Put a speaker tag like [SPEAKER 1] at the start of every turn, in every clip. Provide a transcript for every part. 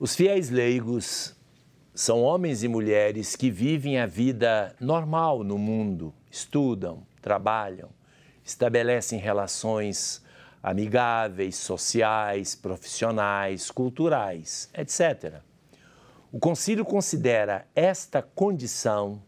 [SPEAKER 1] Os fiéis leigos são homens e mulheres que vivem a vida normal no mundo, estudam, trabalham, estabelecem relações amigáveis, sociais, profissionais, culturais, etc. O concílio considera esta condição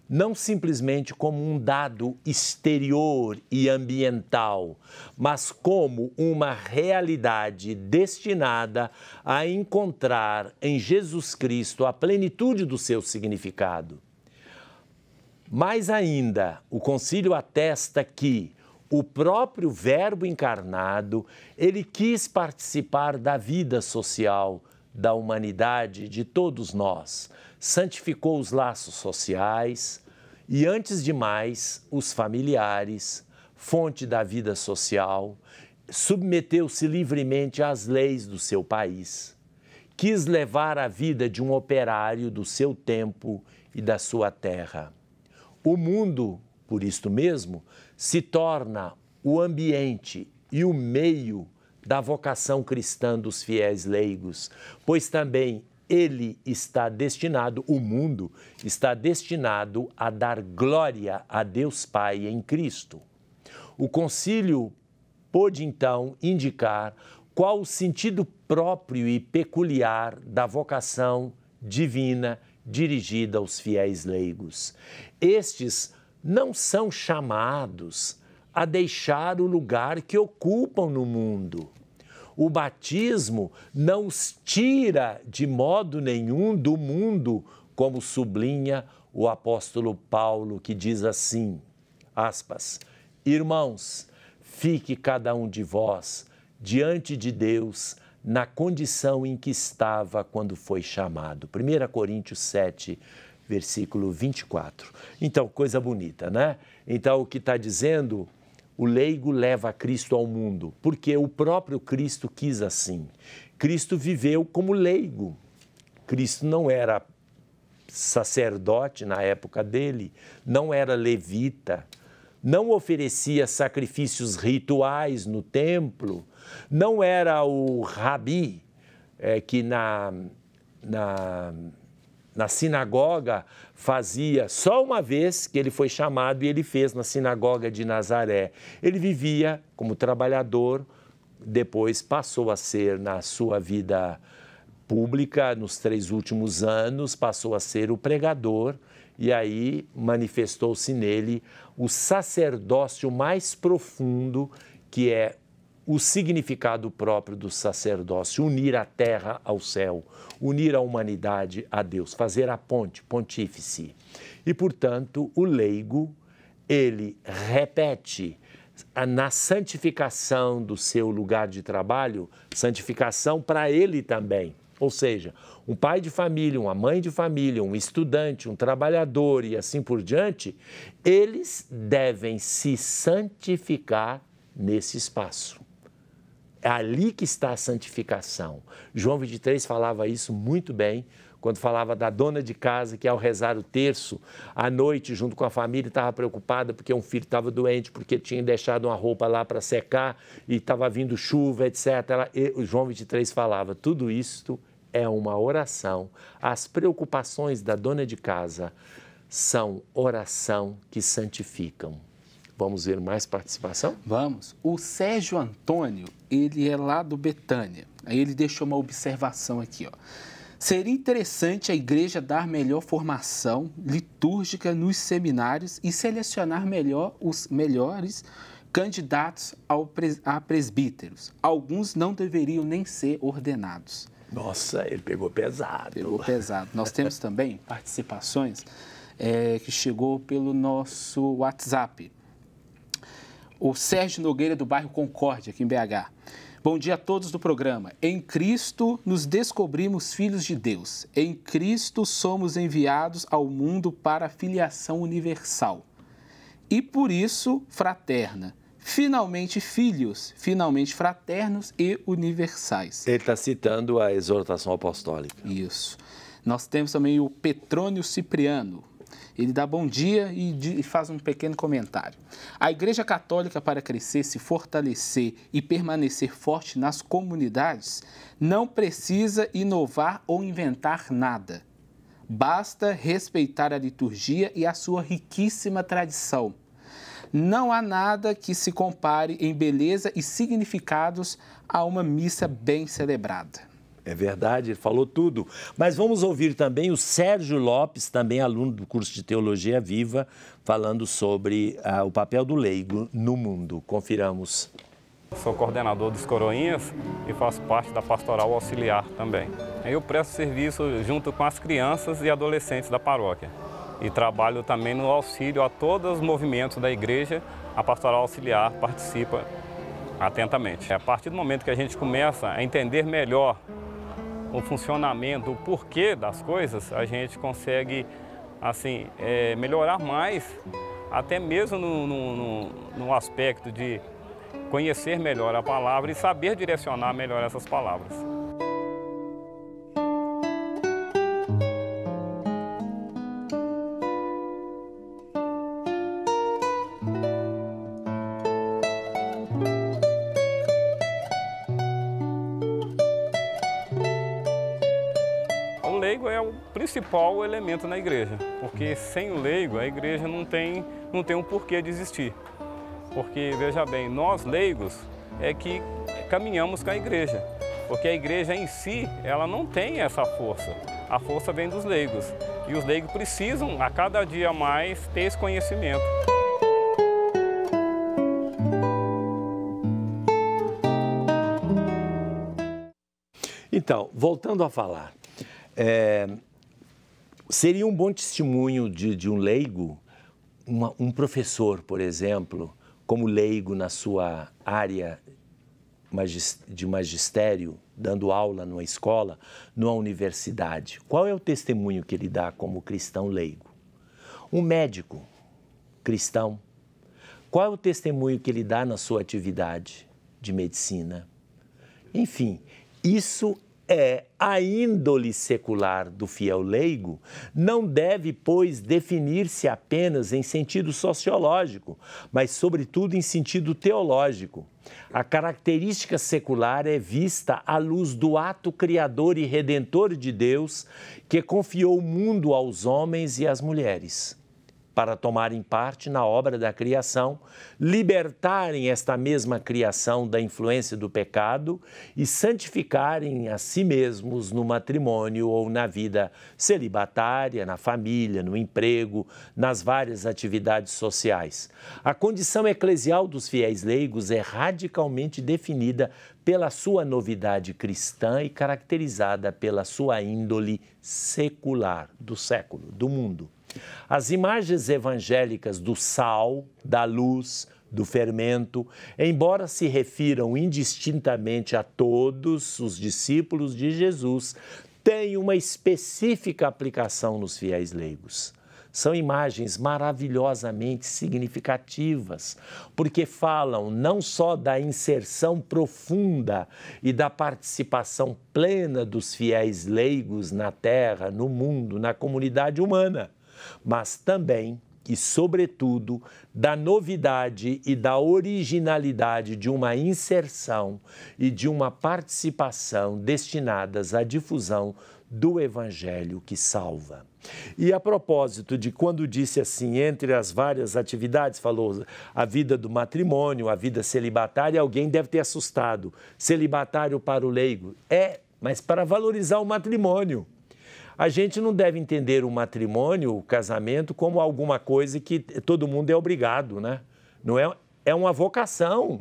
[SPEAKER 1] não simplesmente como um dado exterior e ambiental, mas como uma realidade destinada a encontrar em Jesus Cristo a plenitude do seu significado. Mais ainda, o concílio atesta que o próprio Verbo encarnado, ele quis participar da vida social da humanidade, de todos nós, santificou os laços sociais e, antes de mais, os familiares, fonte da vida social, submeteu-se livremente às leis do seu país, quis levar a vida de um operário do seu tempo e da sua terra. O mundo, por isto mesmo, se torna o ambiente e o meio da vocação cristã dos fiéis leigos, pois também ele está destinado, o mundo está destinado a dar glória a Deus Pai em Cristo. O concílio pôde então indicar qual o sentido próprio e peculiar da vocação divina dirigida aos fiéis leigos. Estes não são chamados a deixar o lugar que ocupam no mundo. O batismo não os tira de modo nenhum do mundo, como sublinha o apóstolo Paulo, que diz assim, aspas, irmãos, fique cada um de vós diante de Deus na condição em que estava quando foi chamado. 1 Coríntios 7, versículo 24. Então, coisa bonita, né? Então, o que está dizendo, o leigo leva Cristo ao mundo, porque o próprio Cristo quis assim. Cristo viveu como leigo. Cristo não era sacerdote na época dele, não era levita, não oferecia sacrifícios rituais no templo, não era o rabi que na sinagoga fazia só uma vez que ele foi chamado e ele fez na sinagoga de Nazaré. Ele vivia como trabalhador, depois passou a ser na sua vida pública, nos 3 últimos anos, passou a ser o pregador e aí manifestou-se nele o sacerdócio mais profundo, que é o significado próprio do sacerdócio, unir a terra ao céu, unir a humanidade a Deus, fazer a ponte, pontífice. E, portanto, o leigo, ele repete na santificação do seu lugar de trabalho, santificação para ele também. Ou seja, um pai de família, uma mãe de família, um estudante, um trabalhador e assim por diante, eles devem se santificar nesse espaço. É ali que está a santificação. João 23 falava isso muito bem, quando falava da dona de casa que, ao rezar o terço, à noite, junto com a família, estava preocupada porque um filho estava doente, porque tinha deixado uma roupa lá para secar e estava vindo chuva, etc. O João 23 falava, tudo isto é uma oração. As preocupações da dona de casa são oração que santificam. Vamos ver mais participação?
[SPEAKER 2] Vamos. O Sérgio Antônio, ele é lá do Betânia. Aí ele deixou uma observação aqui, ó. Seria interessante a igreja dar melhor formação litúrgica nos seminários e selecionar melhor os melhores candidatos a presbíteros. Alguns não deveriam nem ser ordenados.
[SPEAKER 1] Nossa, ele pegou pesado.
[SPEAKER 2] Pegou pesado. Nós temos também participações que chegou pelo nosso WhatsApp. O Sérgio Nogueira, do bairro Concórdia, aqui em BH. Bom dia a todos do programa. Em Cristo nos descobrimos filhos de Deus. Em Cristo somos enviados ao mundo para a filiação universal. E por isso, fraterna. Finalmente filhos, finalmente fraternos e universais.
[SPEAKER 1] Ele está citando a exortação apostólica.
[SPEAKER 2] Isso. Nós temos também o Petrônio Cipriano. Ele dá bom dia e faz um pequeno comentário. A Igreja Católica, para crescer, se fortalecer e permanecer forte nas comunidades, não precisa inovar ou inventar nada. Basta respeitar a liturgia e a sua riquíssima tradição. Não há nada que se compare em beleza e significados a uma missa bem celebrada.
[SPEAKER 1] É verdade, ele falou tudo. Mas vamos ouvir também o Sérgio Lopes, também aluno do curso de Teologia Viva, falando sobre o papel do leigo no mundo. Confiramos.
[SPEAKER 3] Sou coordenador dos Coroinhas e faço parte da Pastoral Auxiliar também. Eu presto serviço junto com as crianças e adolescentes da paróquia. E trabalho também no auxílio a todos os movimentos da igreja. A Pastoral Auxiliar participa atentamente. A partir do momento que a gente começa a entender melhor o funcionamento, o porquê das coisas, a gente consegue assim, melhorar mais, até mesmo no aspecto de conhecer melhor a palavra e saber direcionar melhor essas palavras. O leigo é o principal elemento na igreja, porque sem o leigo a igreja não tem um porquê de existir. Porque, veja bem, nós leigos é que caminhamos com a igreja, porque a igreja em si, ela não tem essa força. A força vem dos leigos, e os leigos precisam, a cada dia mais, ter esse conhecimento.
[SPEAKER 1] Então, voltando a falar, seria um bom testemunho de um leigo, um professor, por exemplo, como leigo na sua área de magistério, dando aula numa escola, numa universidade. Qual é o testemunho que ele dá como cristão leigo? Um médico cristão, qual é o testemunho que ele dá na sua atividade de medicina? Enfim, isso é a índole secular do fiel leigo, não deve, pois, definir-se apenas em sentido sociológico, mas, sobretudo, em sentido teológico. A característica secular é vista à luz do ato criador e redentor de Deus que confiou o mundo aos homens e às mulheres, para tomarem parte na obra da criação, libertarem esta mesma criação da influência do pecado e santificarem a si mesmos no matrimônio ou na vida celibatária, na família, no emprego, nas várias atividades sociais. A condição eclesial dos fiéis leigos é radicalmente definida pela sua novidade cristã e caracterizada pela sua índole secular, do século, do mundo. As imagens evangélicas do sal, da luz, do fermento, embora se refiram indistintamente a todos os discípulos de Jesus, têm uma específica aplicação nos fiéis leigos. São imagens maravilhosamente significativas, porque falam não só da inserção profunda e da participação plena dos fiéis leigos na terra, no mundo, na comunidade humana, mas também e, sobretudo, da novidade e da originalidade de uma inserção e de uma participação destinadas à difusão do Evangelho que salva. E a propósito de quando disse assim, entre as várias atividades, falou a vida do matrimônio, a vida celibatária, alguém deve ter assustado. Celibatário para o leigo. Mas para valorizar o matrimônio. A gente não deve entender o matrimônio, o casamento, como alguma coisa que todo mundo é obrigado, né? Não é uma vocação,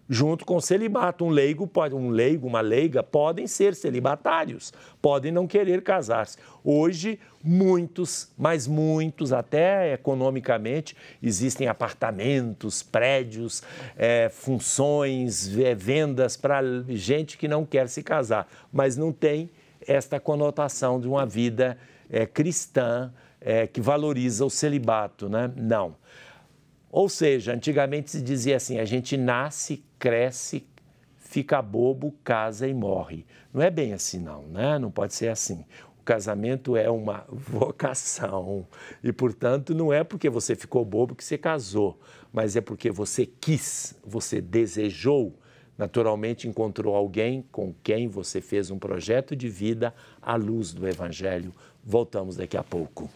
[SPEAKER 1] junto com o celibato. Um leigo, uma leiga, podem ser celibatários, podem não querer casar-se. Hoje, muitos, mas muitos, até economicamente, existem apartamentos, prédios, funções, vendas para gente que não quer se casar, mas não tem esta conotação de uma vida cristã que valoriza o celibato, né? Não. Ou seja, antigamente se dizia assim, a gente nasce, cresce, fica bobo, casa e morre. Não é bem assim não, né? Não pode ser assim. casamento é uma vocação e, portanto, não é porque você ficou bobo que você casou, mas é porque você quis, você desejou, naturalmente encontrou alguém com quem você fez um projeto de vida à luz do Evangelho. Voltamos daqui a pouco.